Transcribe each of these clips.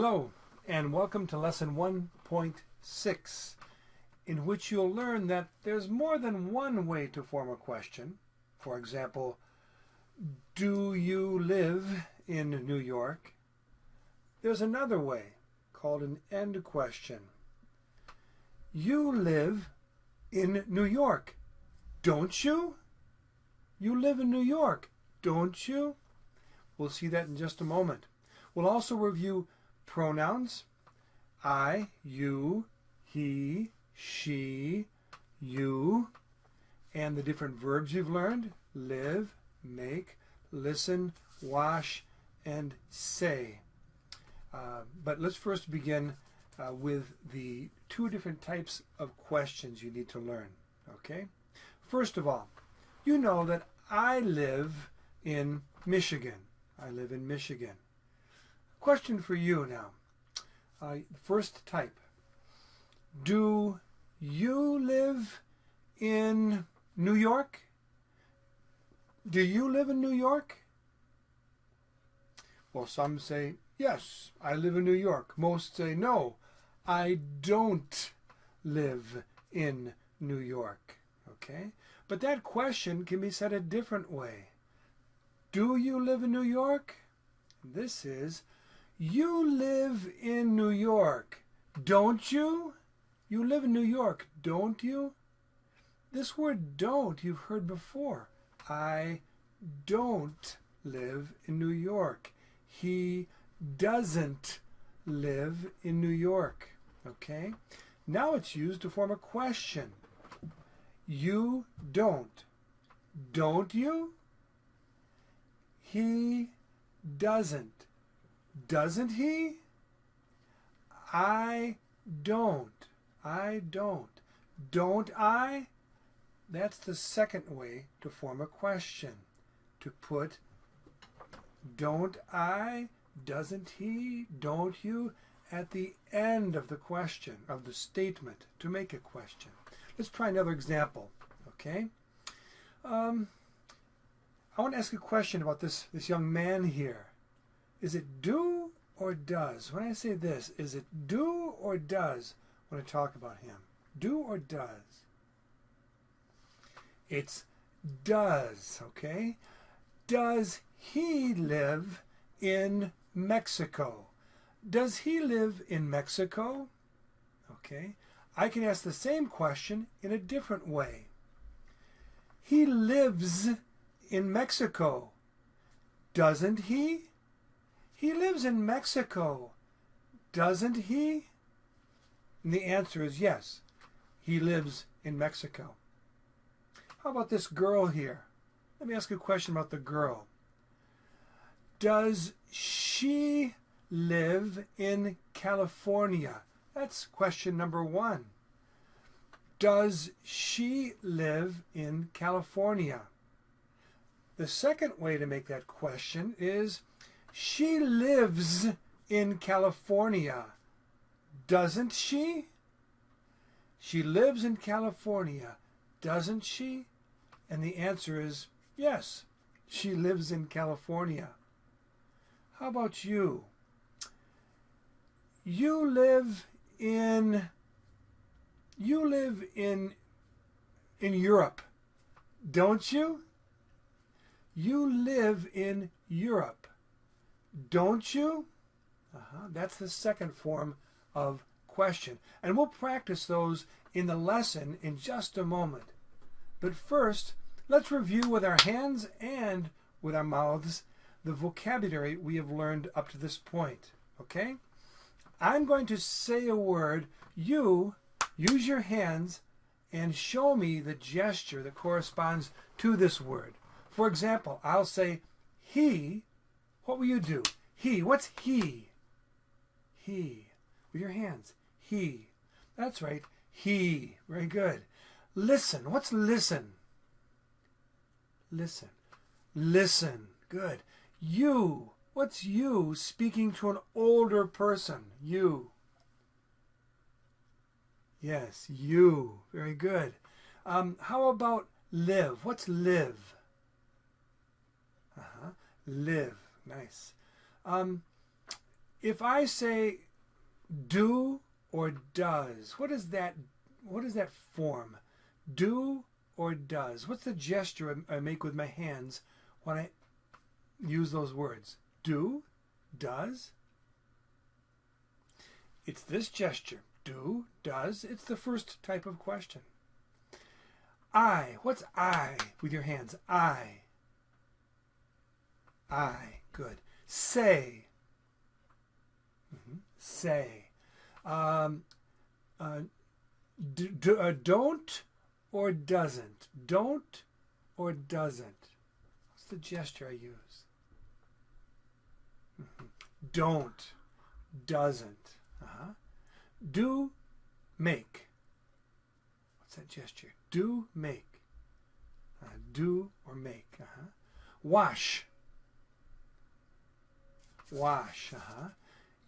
Hello, and welcome to Lesson 1.6, in which you'll learn that there's more than one way to form a question. For example, do you live in New York? There's another way, called an end question. You live in New York, don't you? You live in New York, don't you? We'll see that in just a moment. We'll also review pronouns: I, you, he, she, you, and the different verbs you've learned: live, make, listen, wash, and say. But let's first begin with the two different types of questions you need to learn. Okay? First of all, you know that I live in Michigan. I live in Michigan. Question for you now. First type. Do you live in New York? Do you live in New York? Well, some say, yes, I live in New York. Most say, no, I don't live in New York. Okay? But that question can be said a different way. Do you live in New York? This is, you live in New York, don't you? You live in New York, don't you? This word don't you've heard before. I don't live in New York. He doesn't live in New York. Okay? Now it's used to form a question. You don't. Don't you? He doesn't. Doesn't he? I don't. I don't. Don't I? That's the second way to form a question. To put don't I, doesn't he, don't you at the end of the question, of the statement, to make a question. Let's try another example. Okay? I want to ask a question about this young man here. Is it do or does? When I say this, is it do or does when I talk about him? Do or does? It's does, okay? Does he live in Mexico? Does he live in Mexico? Okay. I can ask the same question in a different way. He lives in Mexico. Doesn't he? He lives in Mexico, doesn't he? And the answer is yes, he lives in Mexico. How about this girl here? Let me ask you a question about the girl. Does she live in California? That's question number one. Does she live in California? The second way to make that question is, she lives in California, doesn't she? She lives in California, doesn't she? And the answer is yes, she lives in California. How about you? You live in Europe, don't you? You live in Europe, don't you? That's the second form of question. And we'll practice those in the lesson in just a moment. But first, let's review with our hands and with our mouths the vocabulary we have learned up to this point. Okay? I'm going to say a word. You use your hands and show me the gesture that corresponds to this word. For example, I'll say he. What will you do? He. What's he? He. With your hands. He. That's right. He. Very good. Listen. What's listen? Listen. Listen. Good. You. What's you? Speaking to an older person. You. Yes, you. Very good. How about live? What's live? Live. Nice. If I say do or does, what does that form? Do or does? What's the gesture I make with my hands when I use those words? Do, does. It's this gesture. Do, does. It's the first type of question. I. What's I with your hands? I. I. Good. Say. Say. Don't or doesn't? Don't or doesn't? What's the gesture I use? Don't. Doesn't. Do, make. What's that gesture? Do, make. Do or make. Wash. Wash.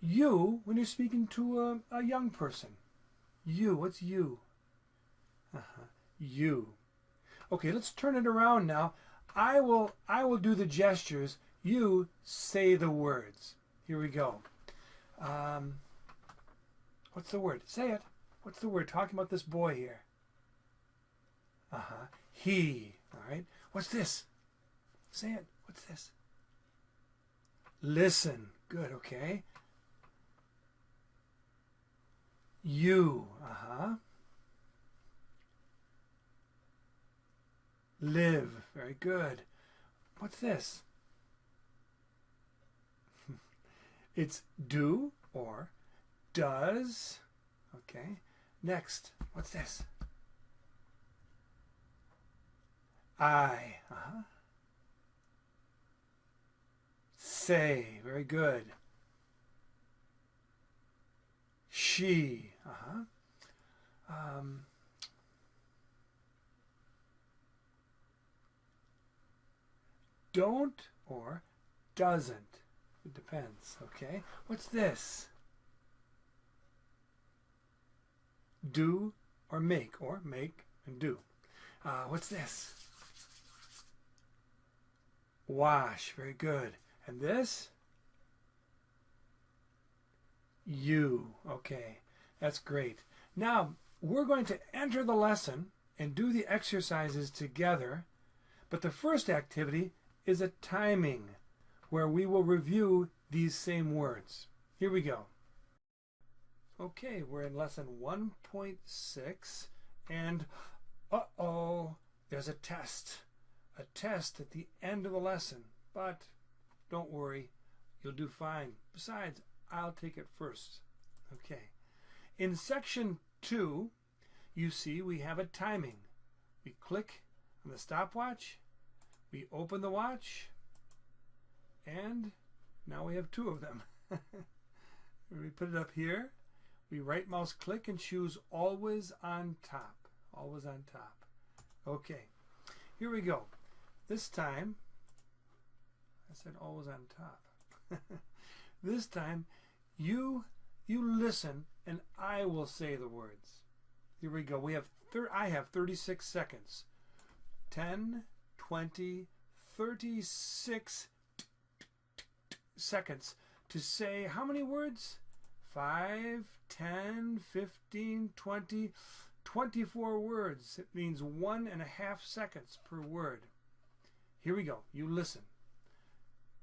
You, when you're speaking to a young person. You. What's you? You. Okay, let's turn it around now. I will do the gestures. You say the words. Here we go. What's the word? Say it. What's the word? Talking about this boy here. He. All right. What's this? Say it. What's this? Listen. Good. Okay. You. Live. Very good. What's this? It's do or does. Okay. Next. What's this? I. Say. Very good. She. Don't or doesn't. It depends. Okay. What's this? Do or make and do. What's this? Wash. Very good. And this? You. Okay. That's great. Now, we're going to enter the lesson and do the exercises together, but the first activity is a timing where we will review these same words. Here we go. Okay, we're in lesson 1.6, and uh-oh, there's a test. A test at the end of the lesson, but don't worry, you'll do fine. Besides, I'll take it first. Okay. In section 2, you see we have a timing. We click on the stopwatch, we open the watch, and now we have 2 of them. We put it up here. We right mouse click and choose always on top. Always on top. Okay, here we go. This time, I said always on top. This time, you listen and I will say the words. Here we go. I have 36 seconds. 10, 20, 36 seconds to say how many words? 5, 10, 15, 20, 24 words. It means 1.5 seconds per word. Here we go. You listen.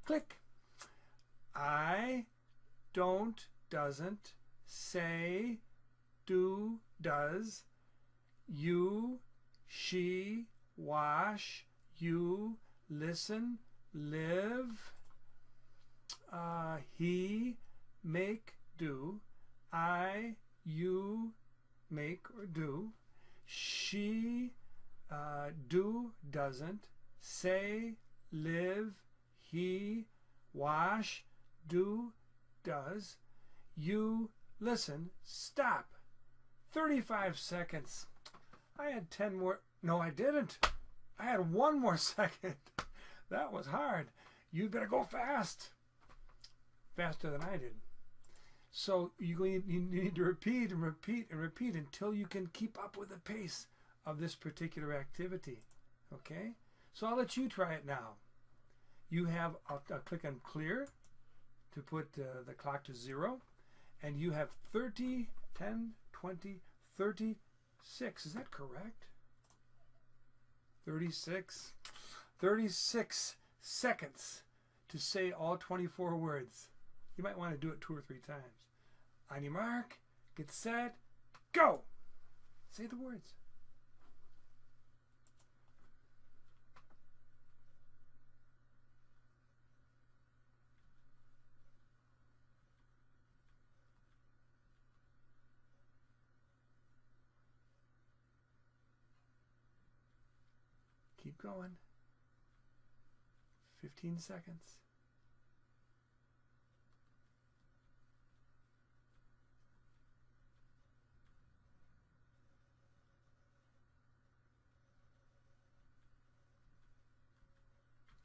Click. I, don't, doesn't, say, do, does, you, she, wash, you, listen, live, he, make, do, I, you, make or do, she, do, doesn't, say, live, he, wash, do, does, you, listen, stop. 35 seconds. I had 10 more. No, I didn't. I had 1 more second. That was hard. You better go fast. Faster than I did. So you need to repeat and repeat and repeat until you can keep up with the pace of this particular activity. Okay? So I'll let you try it now. You have, I'll click on clear. to put the clock to 0. And you have 30, 10, 20, 36. Is that correct? 36. 36 seconds to say all 24 words. You might want to do it 2 or 3 times. On your mark, get set, go! Say the words. Keep going. 15 seconds.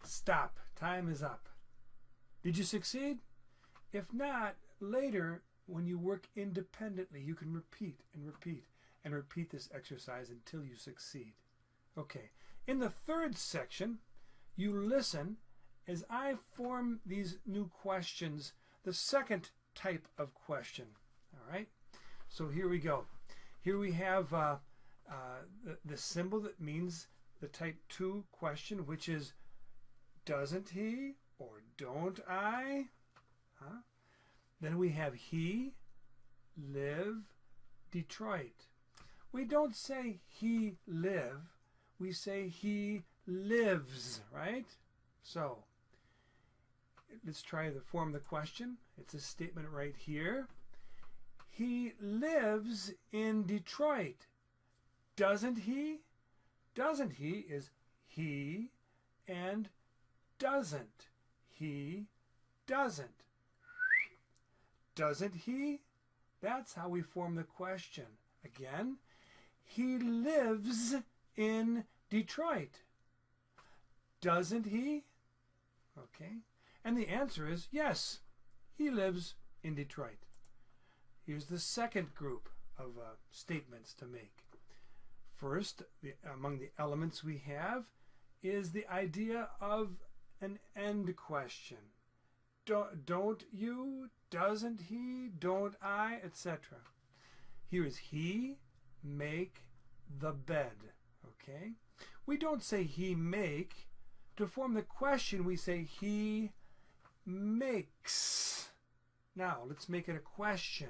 Stop. Time is up. Did you succeed? If not, later when you work independently, you can repeat and repeat and repeat this exercise until you succeed. Okay. In the third section, you listen as I form these new questions, the second type of question. All right? So here we go. Here we have the symbol that means the type 2 question, which is doesn't he or don't I? Huh? Then we have he, live, Detroit. We don't say he live. We say he lives, right? So let's try to form the question. It's a statement right here. He lives in Detroit. Doesn't he? Doesn't he is he and doesn't. He doesn't. Doesn't he? That's how we form the question. Again, he lives in Detroit. Doesn't he? Okay. And the answer is yes, he lives in Detroit. Here's the second group of statements to make. First, among the elements we have is the idea of an end question. Don't you? Doesn't he? Don't I? Etc. Here is he make the bed. Okay? We don't say he make. To form the question, we say he makes. Now, let's make it a question.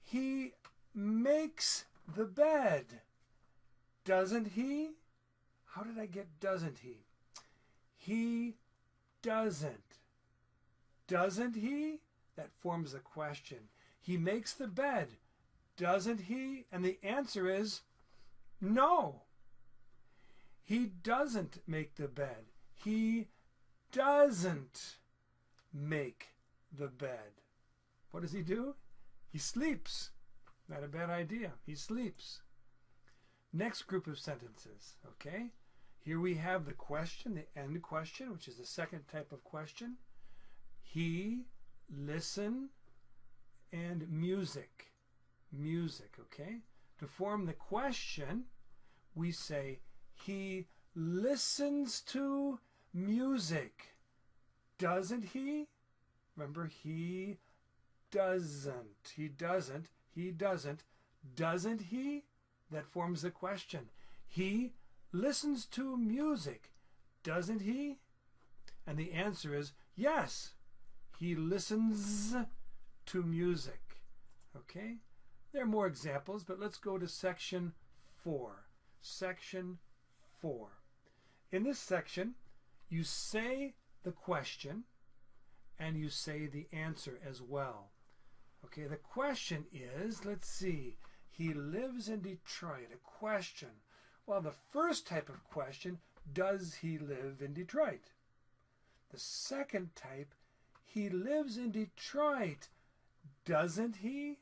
He makes the bed. Doesn't he? How did I get doesn't he? He doesn't. Doesn't he? That forms the question. He makes the bed. Doesn't he? And the answer is no. He doesn't make the bed. He doesn't make the bed. What does he do? He sleeps. Not a bad idea. He sleeps. Next group of sentences, okay? Here we have the question, the end question, which is the second type of question. He, listen, and music. Music, okay? To form the question, we say, he listens to music. Doesn't he? Remember, he doesn't. He doesn't. He doesn't. Doesn't he? That forms the question. He listens to music. Doesn't he? And the answer is yes. He listens to music. Okay? There are more examples, but let's go to section 4. Section 4. In this section, you say the question and you say the answer as well. Okay, the question is, let's see, he lives in Detroit. A question. Well, the first type of question, does he live in Detroit? The second type, he lives in Detroit. Doesn't he?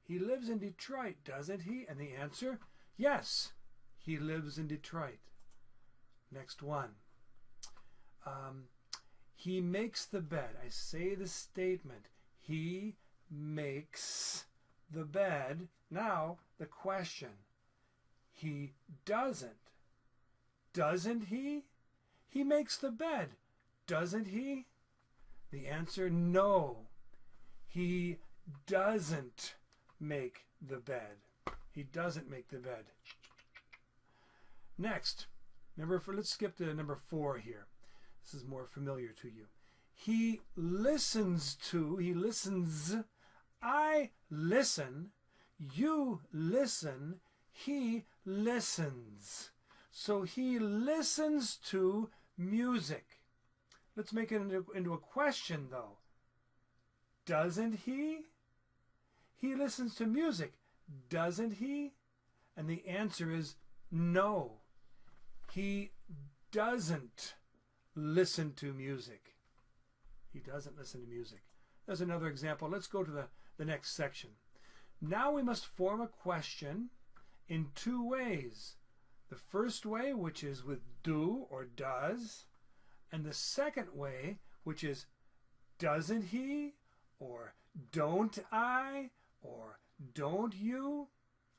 He lives in Detroit, doesn't he? And the answer, yes, he lives in Detroit. Next one. He makes the bed. I say the statement. He makes the bed. Now, the question. He doesn't. Doesn't he? He makes the bed. Doesn't he? The answer, no. He doesn't make the bed. He doesn't make the bed. Next, let's skip to number 4 here. This is more familiar to you. He listens, I listen, you listen, he listens. So he listens to music. Let's make it into a question, though. Doesn't he? He listens to music, doesn't he? And the answer is no. He doesn't listen to music. He doesn't listen to music. There's another example. Let's go to the next section. Now we must form a question in 2 ways. The first way, which is with do or does, and the second way, which is doesn't he, or don't I, or don't you.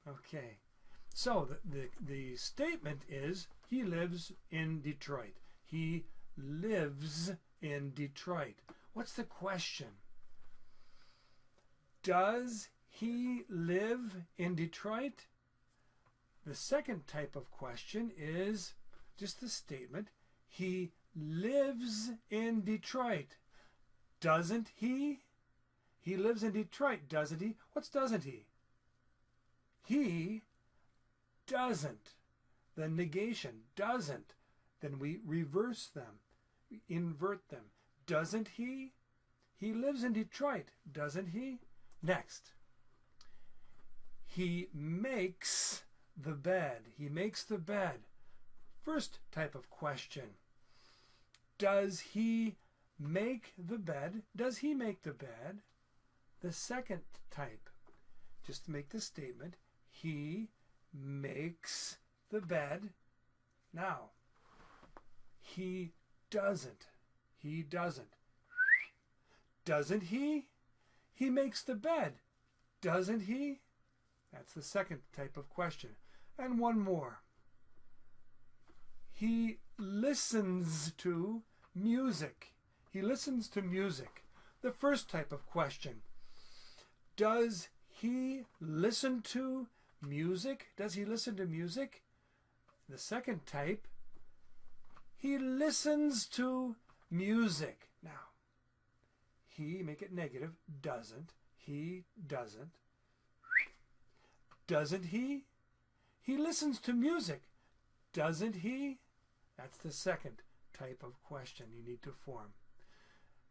Okay, so the statement is he lives in Detroit. He lives in Detroit. What's the question? Does he live in Detroit? The second type of question is just the statement, he lives in Detroit. Doesn't he? He lives in Detroit, doesn't he? What's doesn't he? He doesn't. The negation, doesn't. Then we reverse them, we invert them. Doesn't he? He lives in Detroit, doesn't he? Next. He makes the bed. He makes the bed. First type of question. Does he make the bed? Does he make the bed? The second type. Just to make the statement. He makes the bed. Now, he doesn't. He doesn't. Doesn't he? He makes the bed. Doesn't he? That's the second type of question. And one more. He listens to music. He listens to music. The first type of question. Does he listen to music? Does he listen to music? The second type. He listens to music. Now, he, make it negative, doesn't. He doesn't. Doesn't he? He listens to music. Doesn't he? That's the second type of question you need to form.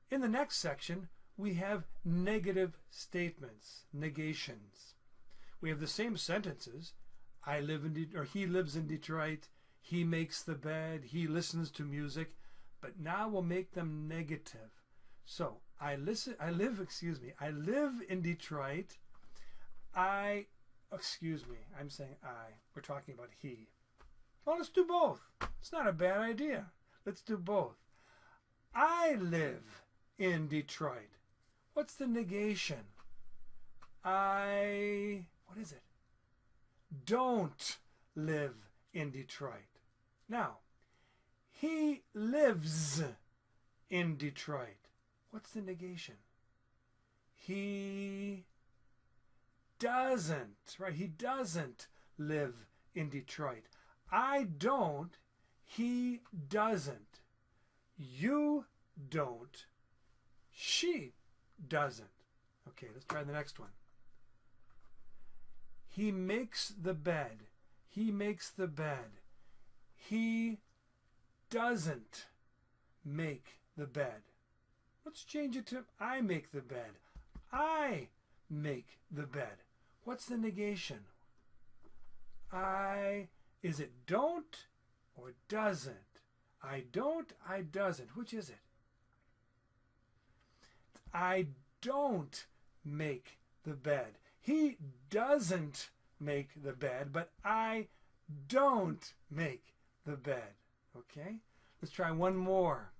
In the next section, we have negative statements, negations. We have the same sentences. He lives in Detroit. He makes the bed. He listens to music. But now we'll make them negative. So, I live in Detroit. I'm saying I. We're talking about he. Well, let's do both. It's not a bad idea. Let's do both. I live in Detroit. What's the negation? What is it? Don't live in Detroit. Now, he lives in Detroit. What's the negation? He doesn't, right? He doesn't live in Detroit. I don't. He doesn't. You don't. She doesn't. Okay, let's try the next one. He makes the bed. He makes the bed. He doesn't make the bed. Let's change it to I make the bed. I make the bed. What's the negation? Is it don't or doesn't? I don't, I doesn't. Which is it? I don't make the bed. He doesn't make the bed, but I don't make the bed. Okay? Let's try one more.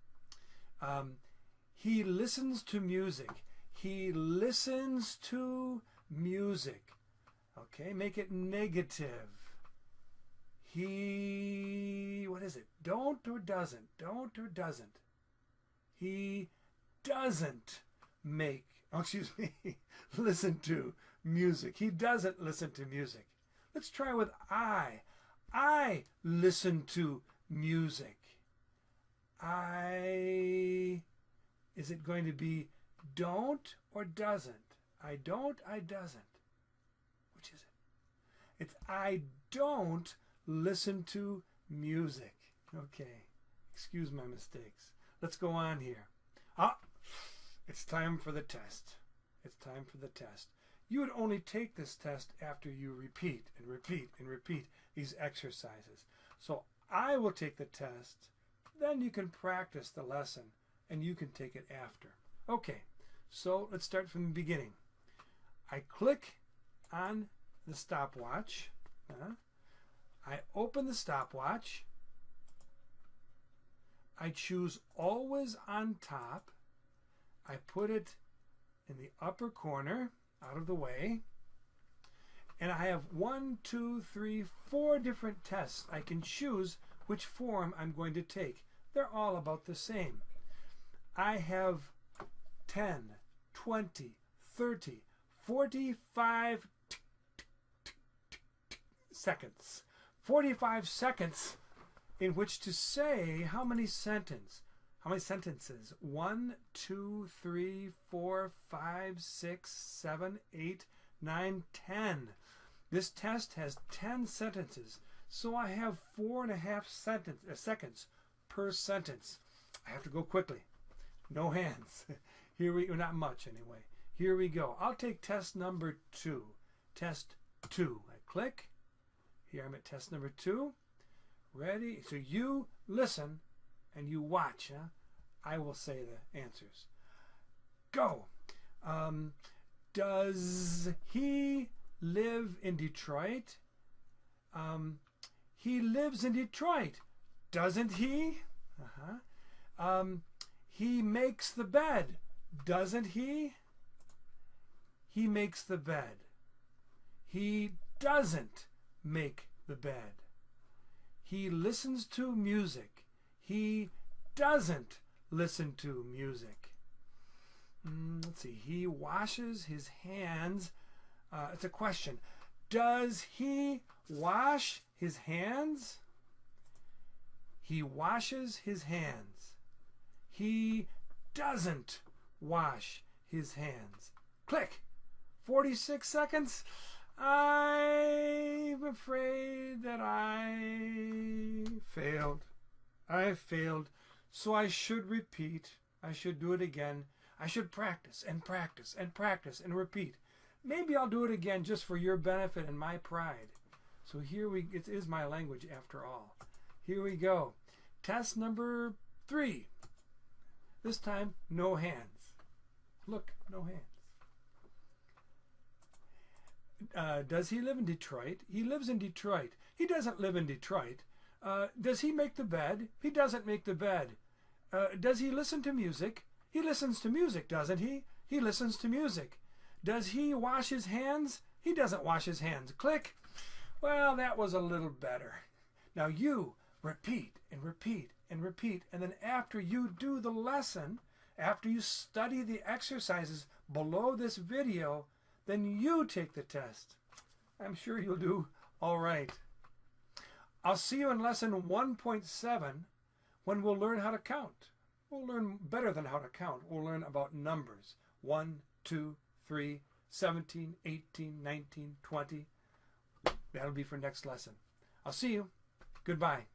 He listens to music. He listens to music. Okay, make it negative. He, what is it? Don't or doesn't? Don't or doesn't? He doesn't listen to music. He doesn't listen to music. Let's try with I. I listen to music. Is it going to be don't or doesn't? I don't, I doesn't. Which is it? It's I don't listen to music. Okay, excuse my mistakes. Let's go on here. It's time for the test. It's time for the test. You would only take this test after you repeat and repeat and repeat these exercises. So I will take the test, then you can practice the lesson and you can take it after. Okay, so let's start from the beginning. I click on the stopwatch. I open the stopwatch. I choose always on top. I put it in the upper corner, out of the way. And I have 1, 2, 3, 4 different tests. I can choose which form I'm going to take. They're all about the same. I have 10, 20, 30, 45 seconds. 45 seconds in which to say how many sentences. 1, 2, 3, 4, 5, 6, 7, 8, 9, 10. This test has 10 sentences, so I have 4.5 seconds per sentence. I have to go quickly. No hands. Here we go. Not much anyway. Here we go. I'll take test number 2. Test 2. I click. Here I'm at test number 2. Ready? So you listen and you watch. I will say the answers. Go. Does he live in Detroit? He lives in Detroit. Doesn't he? He makes the bed. Doesn't he? He makes the bed. He doesn't make the bed. He listens to music. He doesn't listen to music. Let's see. He washes his hands. It's a question. Does he wash his hands? He washes his hands. He doesn't wash his hands. Click. 46 seconds. I'm afraid that I failed. I failed. So I should repeat. I should do it again. I should practice and practice and practice and repeat. Maybe I'll do it again just for your benefit and my pride. So it is my language after all. Here we go. Test number 3. This time, no hands. Look, no hands. Does he live in Detroit? He lives in Detroit. He doesn't live in Detroit. Does he make the bed? He doesn't make the bed. Does he listen to music? He listens to music, doesn't he? He listens to music. Does he wash his hands? He doesn't wash his hands. Click. Well, that was a little better. Now you repeat and repeat and repeat, and then after you do the lesson, after you study the exercises below this video, then you take the test. I'm sure you'll do all right. I'll see you in lesson 1.7 when we'll learn how to count. We'll learn better than how to count. We'll learn about numbers. 1, 2, 3, 17, 18, 19, 20. That'll be for next lesson. I'll see you. Goodbye.